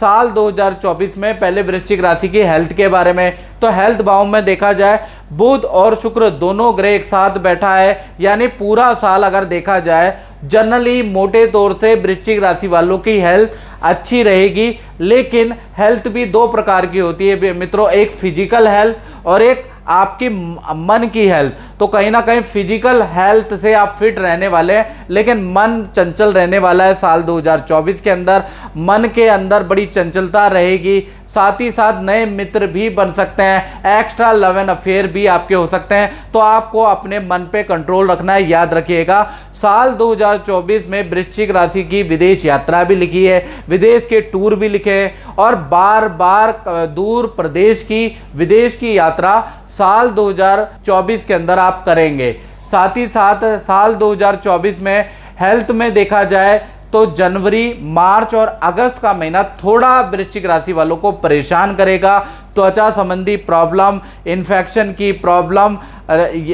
साल 2024 में पहले वृश्चिक राशि की हेल्थ के बारे में। तो हेल्थ भाव में देखा जाए बुध और शुक्र दोनों ग्रह एक साथ बैठा है, यानी पूरा साल अगर देखा जाए जनरली मोटे तौर से वृश्चिक राशि वालों की हेल्थ अच्छी रहेगी। लेकिन हेल्थ भी दो प्रकार की होती है मित्रों, एक फिजिकल हेल्थ और एक आपकी मन की हेल्थ। तो कहीं ना कहीं फिजिकल हेल्थ से आप फिट रहने वाले हैं, लेकिन मन चंचल रहने वाला है साल 2024 के अंदर। मन के अंदर बड़ी चंचलता रहेगी, साथ ही साथ नए मित्र भी बन सकते हैं, एक्स्ट्रा लव एंड अफेयर भी आपके हो सकते हैं। तो आपको अपने मन पे कंट्रोल रखना है, याद रखिएगा। साल 2024 में वृश्चिक राशि की विदेश यात्रा भी लिखी है, विदेश के टूर भी लिखे हैं और बार बार दूर प्रदेश की विदेश की यात्रा साल 2024 के अंदर आप करेंगे। साथ ही साथ साल 2024 में हेल्थ में देखा जाए तो जनवरी, मार्च और अगस्त का महीना थोड़ा वृश्चिक राशि वालों को परेशान करेगा। त्वचा संबंधी प्रॉब्लम, इन्फेक्शन की प्रॉब्लम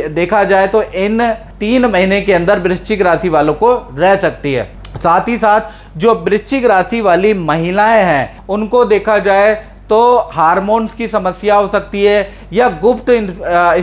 देखा जाए तो इन 3 महीने के अंदर वृश्चिक राशि वालों को रह सकती है। साथ ही साथ जो वृश्चिक राशि वाली महिलाएं हैं उनको देखा जाए तो हार्मोन्स की समस्या हो सकती है या गुप्त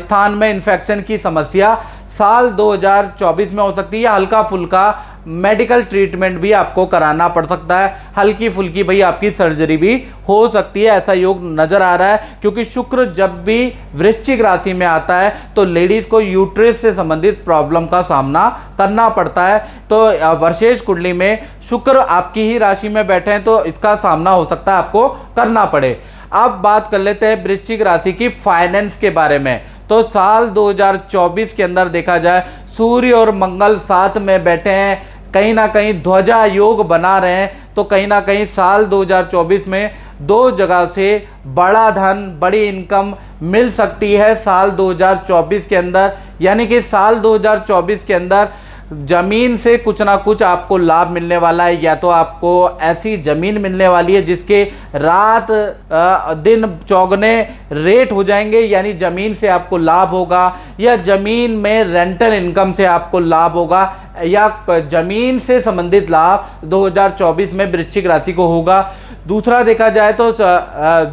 स्थान में इन्फेक्शन की समस्या साल 2024 में हो सकती है, या हल्का फुल्का मेडिकल ट्रीटमेंट भी आपको कराना पड़ सकता है, हल्की फुल्की भाई आपकी सर्जरी भी हो सकती है, ऐसा योग नजर आ रहा है। क्योंकि शुक्र जब भी वृश्चिक राशि में आता है तो लेडीज को यूट्रस से संबंधित प्रॉब्लम का सामना करना पड़ता है। तो वर्षेश कुंडली में शुक्र आपकी ही राशि में बैठे हैं तो इसका सामना हो सकता है आपको करना पड़े। अब बात कर लेते हैं वृश्चिक राशि की फाइनेंस के बारे में। तो साल 2024 के अंदर देखा जाए सूर्य और मंगल साथ में बैठे हैं, कहीं ना कहीं ध्वजा योग बना रहे हैं। तो कहीं ना कहीं साल 2024 में 2 जगह से बड़ा धन, बड़ी इनकम मिल सकती है साल 2024 के अंदर। यानी कि साल 2024 के अंदर जमीन से कुछ ना कुछ आपको लाभ मिलने वाला है, या तो आपको ऐसी जमीन मिलने वाली है जिसके रात दिन चौगने रेट हो जाएंगे, यानी जमीन से आपको लाभ होगा, या जमीन में रेंटल इनकम से आपको लाभ होगा, या जमीन से संबंधित लाभ 2024 में वृश्चिक राशि को होगा। दूसरा देखा जाए तो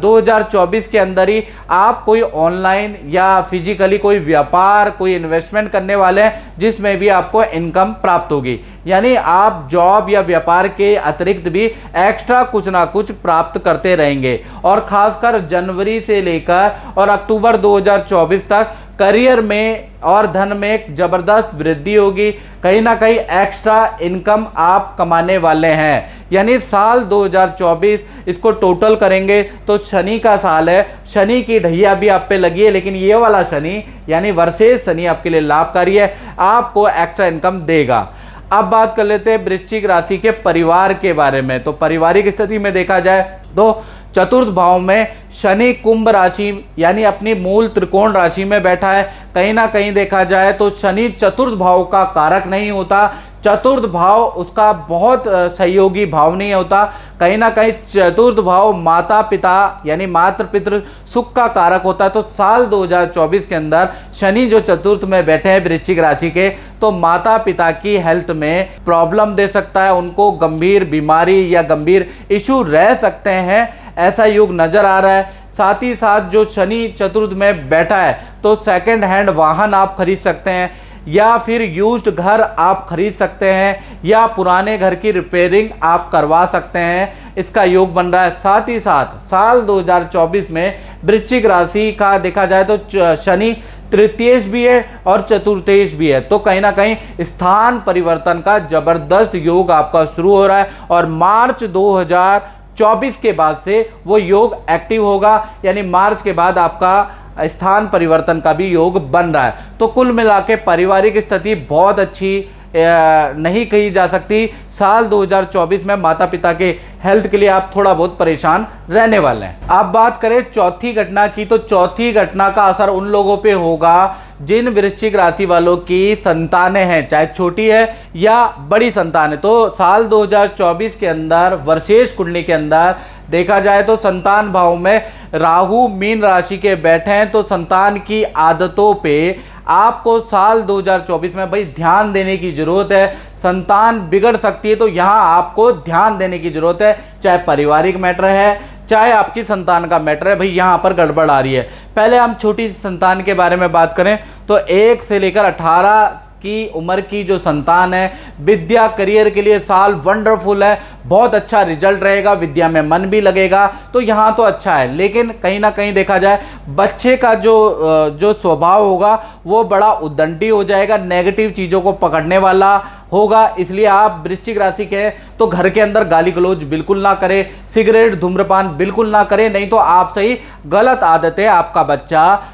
2024 के अंदर ही आप कोई ऑनलाइन या फिजिकली कोई व्यापार, कोई इन्वेस्टमेंट करने वाले हैं जिसमें भी आपको इनकम प्राप्त होगी। यानी आप जॉब या व्यापार के अतिरिक्त भी एक्स्ट्रा कुछ ना कुछ प्राप्त करते रहेंगे। और खासकर जनवरी से लेकर और अक्टूबर 2024 तक करियर में और धन में एक जबरदस्त वृद्धि होगी, कहीं ना कहीं एक्स्ट्रा इनकम आप कमाने वाले हैं। यानी साल 2024 इसको टोटल करेंगे तो शनि का साल है, शनि की ढैया भी आप पे लगी है, लेकिन ये वाला शनि यानी वर्षेश शनि आपके लिए लाभकारी है, आपको एक्स्ट्रा इनकम देगा। अब बात कर लेते हैं वृश्चिक राशि के परिवार के बारे में। तो पारिवारिक स्थिति में देखा जाए तो चतुर्थ भाव में शनि कुंभ राशि यानी अपनी मूल त्रिकोण राशि में बैठा है। कहीं ना कहीं देखा जाए तो शनि चतुर्थ भाव का कारक नहीं होता, चतुर्थ भाव उसका बहुत सहयोगी भाव नहीं होता। कहीं ना कहीं चतुर्थ भाव माता पिता यानी मातृ पितृ सुख का कारक होता है। तो साल 2024 के अंदर शनि जो चतुर्थ में बैठे हैं वृश्चिक राशि के, तो माता पिता की हेल्थ में प्रॉब्लम दे सकता है, उनको गंभीर बीमारी या गंभीर इशू रह सकते हैं, ऐसा योग नजर आ रहा है। साथ ही साथ जो शनि चतुर्थ में बैठा है तो सेकंड हैंड वाहन आप खरीद सकते हैं, या फिर यूज्ड घर आप खरीद सकते हैं, या पुराने घर की रिपेयरिंग आप करवा सकते हैं, इसका योग बन रहा है। साथ ही साथ साल 2024 में वृश्चिक राशि का देखा जाए तो शनि तृतीयेश भी है और चतुर्थेश भी है। तो कहीं ना कहीं स्थान परिवर्तन का जबरदस्त योग आपका शुरू हो रहा है, और मार्च 2024 के बाद से वो योग एक्टिव होगा, यानी मार्च के बाद आपका स्थान परिवर्तन का भी योग बन रहा है। तो कुल मिला के पारिवारिक स्थिति बहुत अच्छी नहीं कही जा सकती। साल 2024 में माता पिता के हेल्थ के लिए आप थोड़ा बहुत परेशान रहने वाले हैं। अब बात करें चौथी घटना की, तो चौथी घटना का असर उन लोगों पे होगा जिन वृश्चिक राशि वालों की संतानें हैं, चाहे छोटी है या बड़ी संतान है। तो साल 2024 के अंदर वर्षेश कुंडली के अंदर देखा जाए तो संतान भाव में राहु मीन राशि के बैठे हैं, तो संतान की आदतों पे आपको साल 2024 में भाई ध्यान देने की जरूरत है। संतान बिगड़ सकती है, तो यहाँ आपको ध्यान देने की जरूरत है। चाहे पारिवारिक मैटर है, चाहे आपकी संतान का मैटर है, भाई यहाँ पर गड़बड़ आ रही है। पहले हम छोटी संतान के बारे में बात करें तो 1 से लेकर 18 की उम्र की जो संतान है, विद्या करियर के लिए साल वंडरफुल है, बहुत अच्छा रिजल्ट रहेगा, विद्या में मन भी लगेगा, तो यहाँ तो अच्छा है। लेकिन कहीं ना कहीं देखा जाए बच्चे का जो स्वभाव होगा वो बड़ा उद्दंडी हो जाएगा, नेगेटिव चीज़ों को पकड़ने वाला होगा। इसलिए आप वृश्चिक राशि के तो घर के अंदर गाली गलौज बिल्कुल ना करें, सिगरेट धूम्रपान बिल्कुल ना करें, नहीं तो आपसे ही गलत आदतें आपका बच्चा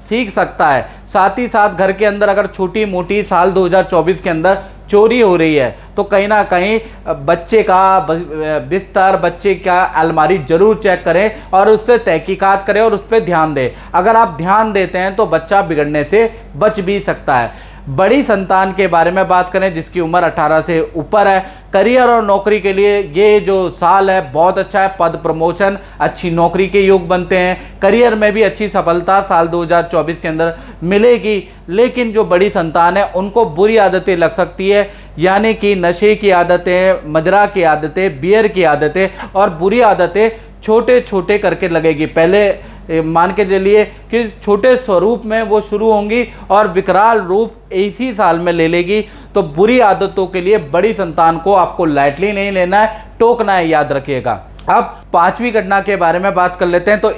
सीख सकता है। साथ ही साथ घर के अंदर अगर छोटी मोटी साल 2024 के अंदर चोरी हो रही है तो कहीं ना कहीं बच्चे का बिस्तर, बच्चे का अलमारी जरूर चेक करें और उस पर तहकीकात करें और उस पर ध्यान दें। अगर आप ध्यान देते हैं तो बच्चा बिगड़ने से बच भी सकता है। बड़ी संतान के बारे में बात करें जिसकी उम्र 18 से ऊपर है, करियर और नौकरी के लिए ये जो साल है बहुत अच्छा है। पद प्रमोशन, अच्छी नौकरी के योग बनते हैं, करियर में भी अच्छी सफलता साल 2024 के अंदर मिलेगी। लेकिन जो बड़ी संतान है उनको बुरी आदतें लग सकती है, यानी कि नशे की आदतें, मदिरा की आदतें, बियर की आदतें और बुरी आदतें छोटे छोटे करके लगेगी। पहले मान के चलिए कि छोटे स्वरूप में वो शुरू होंगी और विकराल रूप इसी साल में ले लेगी। तो बुरी आदतों के लिए बड़ी संतान को आपको लाइटली नहीं लेना है, टोकना है, याद रखिएगा। अब 5वीं घटना के बारे में बात कर लेते हैं। तो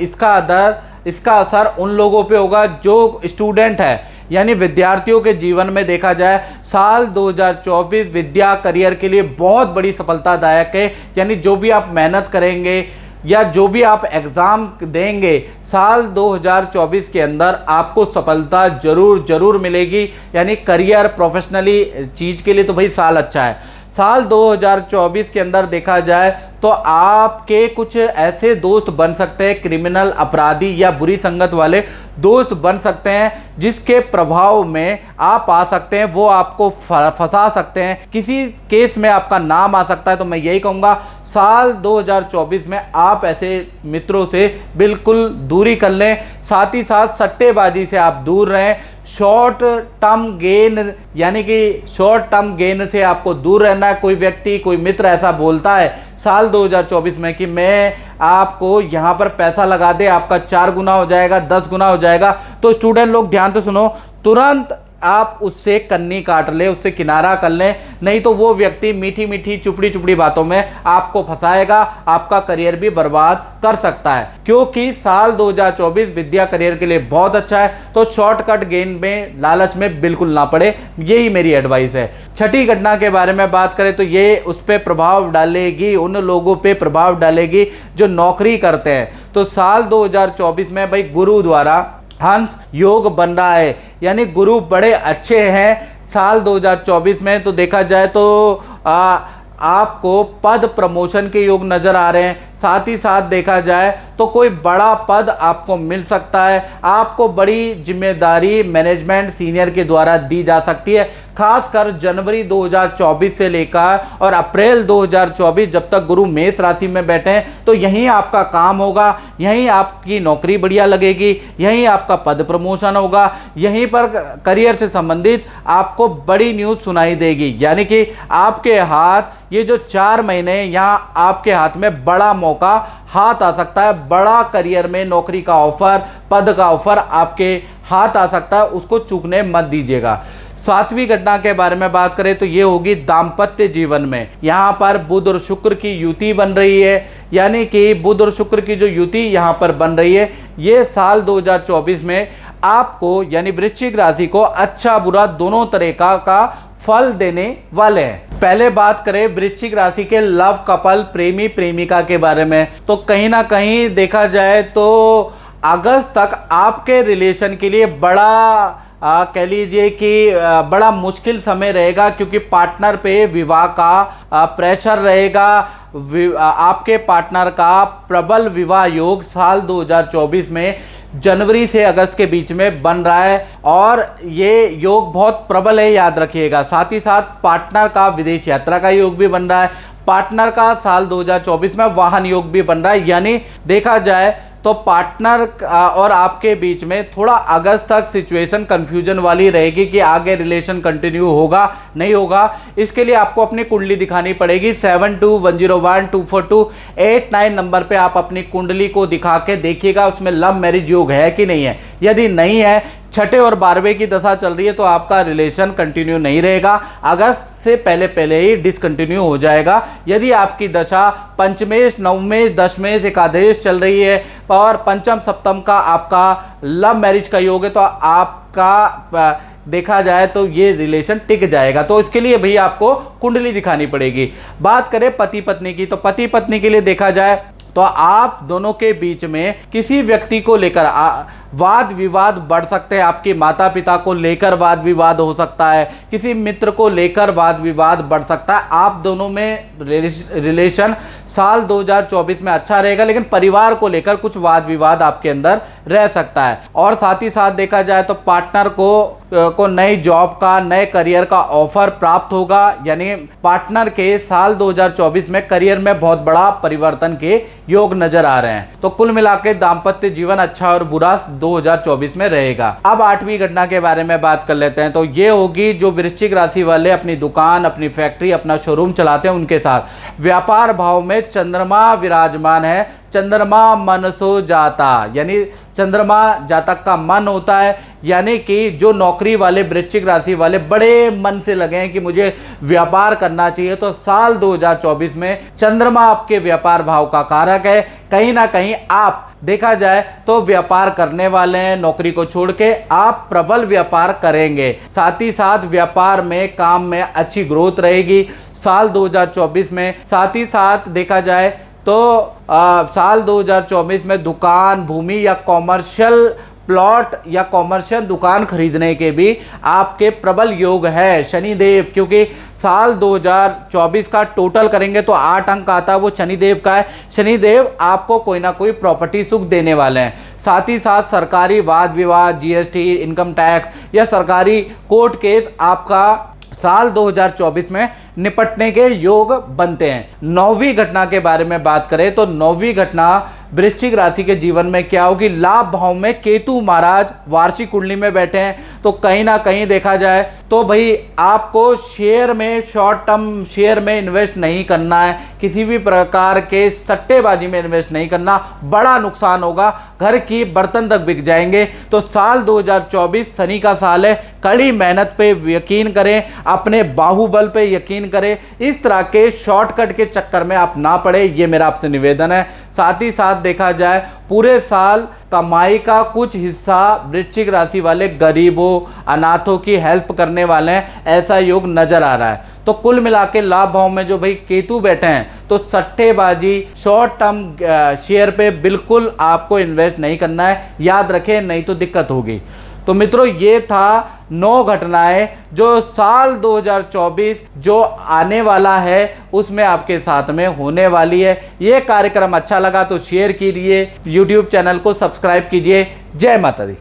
इसका असर उन लोगों पे होगा जो स्टूडेंट है, यानी विद्यार्थियों के जीवन में देखा जाए साल 2024 विद्या करियर के लिए बहुत बड़ी सफलतादायक है। यानी जो भी आप मेहनत करेंगे या जो भी आप एग्ज़ाम देंगे साल 2024 के अंदर आपको सफलता जरूर मिलेगी। यानी करियर, प्रोफेशनली चीज़ के लिए तो भाई साल अच्छा है। साल 2024 के अंदर देखा जाए तो आपके कुछ ऐसे दोस्त बन सकते हैं, क्रिमिनल, अपराधी या बुरी संगत वाले दोस्त बन सकते हैं जिसके प्रभाव में आप आ सकते हैं, वो आपको फंसा सकते हैं, किसी केस में आपका नाम आ सकता है। तो मैं यही कहूँगा साल 2024 में आप ऐसे मित्रों से बिल्कुल दूरी कर लें। साथ ही साथ सट्टेबाजी से आप दूर रहें। शॉर्ट टर्म गेन, यानी कि शॉर्ट टर्म गेन से आपको दूर रहना है। कोई व्यक्ति, कोई मित्र ऐसा बोलता है साल 2024 में कि मैं आपको यहाँ पर पैसा लगा दे, आपका 4 गुना हो जाएगा, 10 गुना हो जाएगा, तो स्टूडेंट लोग ध्यान से सुनो, तुरंत आप उससे कन्नी काट ले, उससे किनारा कर लें, नहीं तो वो व्यक्ति मीठी मीठी चुपड़ी चुपड़ी बातों में आपको फंसाएगा, आपका करियर भी बर्बाद कर सकता है। क्योंकि साल 2024 विद्या करियर के लिए बहुत अच्छा है, तो शॉर्टकट गेन में, लालच में बिल्कुल ना पड़े, यही मेरी एडवाइस है। 6ठी घटना के बारे में बात करें तो ये उस पर प्रभाव डालेगी, उन लोगों पे प्रभाव डालेगी जो नौकरी करते हैं। तो साल 2024 में भाई गुरु द्वारा हंस योग बन रहा है, यानी गुरु बड़े अच्छे हैं साल 2024 में। तो देखा जाए तो आपको पद प्रमोशन के योग नजर आ रहे हैं। साथ ही साथ देखा जाए तो कोई बड़ा पद आपको मिल सकता है, आपको बड़ी जिम्मेदारी मैनेजमेंट सीनियर के द्वारा दी जा सकती है। खासकर जनवरी 2024 से लेकर और अप्रैल 2024 जब तक गुरु मेष राशि में बैठे हैं, तो यहीं आपका काम होगा, यहीं आपकी नौकरी बढ़िया लगेगी, यहीं आपका पद प्रमोशन होगा, यहीं पर करियर से संबंधित आपको बड़ी न्यूज़ सुनाई देगी। यानी कि आपके हाथ, ये जो 4 महीने यहाँ आपके हाथ में बड़ा मौका हाथ आ सकता है, बड़ा करियर में नौकरी का ऑफर, पद का ऑफर आपके हाथ आ सकता है, उसको चूकने मत दीजिएगा। 7वीं घटना के बारे में बात करें तो ये होगी दाम्पत्य जीवन में। यहाँ पर बुध और शुक्र की युति बन रही है, यानी कि बुध और शुक्र की जो युति यहाँ पर बन रही है, ये साल 2024 में आपको यानी वृश्चिक राशि को अच्छा बुरा दोनों तरह का फल देने वाले हैं। पहले बात करें वृश्चिक राशि के लव कपल, प्रेमी प्रेमिका के बारे में, तो कहीं ना कहीं देखा जाए तो अगस्त तक आपके रिलेशन के लिए बड़ा कह लीजिए कि बड़ा मुश्किल समय रहेगा, क्योंकि पार्टनर पे विवाह का प्रेशर रहेगा। आपके पार्टनर का प्रबल विवाह योग साल 2024 में जनवरी से अगस्त के बीच में बन रहा है और ये योग बहुत प्रबल है, याद रखिएगा। साथ ही साथ पार्टनर का विदेश यात्रा का योग भी बन रहा है, पार्टनर का साल 2024 में वाहन योग भी बन रहा है। यानी देखा जाए तो पार्टनर और आपके बीच में थोड़ा अगस्त तक सिचुएशन कंफ्यूजन वाली रहेगी कि आगे रिलेशन कंटिन्यू होगा नहीं होगा। इसके लिए आपको अपनी कुंडली दिखानी पड़ेगी। 7210124289 नंबर पे आप अपनी कुंडली को दिखा के देखिएगा उसमें लव मैरिज योग है कि नहीं है। यदि नहीं है, छठे और 12वें की दशा चल रही है, तो आपका रिलेशन कंटिन्यू नहीं रहेगा, अगस्त से पहले ही डिसकंटिन्यू हो जाएगा। यदि आपकी दशा पंचमेश, नवमेश, दशमेश, एकादश चल रही है और पंचम सप्तम का आपका लव मैरिज का योग है, तो आपका देखा जाए तो ये रिलेशन टिक जाएगा। तो इसके लिए भैया आपको कुंडली दिखानी पड़ेगी। बात करें पति पत्नी की, तो पति पत्नी के लिए देखा जाए तो आप दोनों के बीच में किसी व्यक्ति को लेकर वाद विवाद बढ़ सकते हैं। आपके माता पिता को लेकर वाद विवाद हो सकता है, किसी मित्र को लेकर वाद विवाद बढ़ सकता है। आप दोनों में रिलेशन साल 2024 में अच्छा रहेगा, लेकिन परिवार को लेकर कुछ वाद विवाद आपके अंदर रह सकता है। और साथ ही साथ देखा जाए तो पार्टनर को नई जॉब का, नए करियर का ऑफर प्राप्त होगा, यानी पार्टनर के साल 2024 में करियर में बहुत बड़ा परिवर्तन के योग नजर आ रहे हैं। तो कुल मिलाकर दाम्पत्य जीवन अच्छा और बुरा 2024 में रहेगा। अब 8वीं घटना के बारे में बात कर लेते हैं। तो ये होगी जो वृश्चिक राशि वाले अपनी दुकान, अपनी फैक्ट्री, अपना शोरूम चलाते हैं उनके साथ। व्यापार भाव में चंद्रमा विराजमान है। चंद्रमा मनसो जाता, यानी चंद्रमा जातक का मन होता है, यानी कि जो नौकरी वाले वृश्चिक राशि वाले बड़े मन से लगे हैं कि मुझे व्यापार करना चाहिए, तो साल 2024 में चंद्रमा आपके व्यापार भाव का कारक है। कहीं ना कहीं आप देखा जाए तो व्यापार करने वाले हैं, नौकरी को छोड़ के आप प्रबल व्यापार करेंगे। साथ ही साथ व्यापार में, काम में अच्छी ग्रोथ रहेगी साल 2024 में। साथ ही साथ देखा जाए तो साल 2024 में दुकान, भूमि या कॉमर्शियल प्लॉट या कॉमर्शियल दुकान खरीदने के भी आपके प्रबल योग है। शनिदेव, क्योंकि साल 2024 का टोटल करेंगे तो 8 अंक आता है, वो शनिदेव का है। शनिदेव आपको कोई ना कोई प्रॉपर्टी सुख देने वाले हैं। साथ ही साथ सरकारी वाद विवाद, जीएसटी, इनकम टैक्स या सरकारी कोर्ट केस आपका साल 2024 में निपटने के योग बनते हैं। 9वीं घटना के बारे में बात करें तो 9वीं घटना वृश्चिक राशि के जीवन में क्या होगी। लाभ भाव में केतु महाराज वार्षिक कुंडली में बैठे हैं, तो कहीं ना कहीं देखा जाए तो भाई आपको शेयर में, शॉर्ट टर्म शेयर में इन्वेस्ट नहीं करना है, किसी भी प्रकार के सट्टेबाजी में इन्वेस्ट नहीं करना, बड़ा नुकसान होगा, घर की बर्तन तक बिक जाएंगे। तो साल 2024 शनि का साल है, कड़ी मेहनत पे यकीन करें, अपने बाहुबल पे यकीन करें, इस तरह के शॉर्टकट के चक्कर में आप ना पड़े, ये मेरा आपसे निवेदन है। साथ ही साथ देखा जाए पूरे साल कमाई का कुछ हिस्सा वृश्चिक राशि वाले गरीबों, अनाथों की हेल्प करने वाले हैं, ऐसा योग नजर आ रहा है। तो कुल मिला के लाभ भाव में जो भाई केतु बैठे हैं, तो सट्टेबाजी, शॉर्ट टर्म शेयर पे बिल्कुल आपको इन्वेस्ट नहीं करना है, याद रखें, नहीं तो दिक्कत होगी। तो मित्रों, ये था 9 घटनाएं जो साल 2024 जो आने वाला है उसमें आपके साथ में होने वाली है। ये कार्यक्रम अच्छा लगा तो शेयर कीजिए, YouTube चैनल को सब्सक्राइब कीजिए। जय माता दी।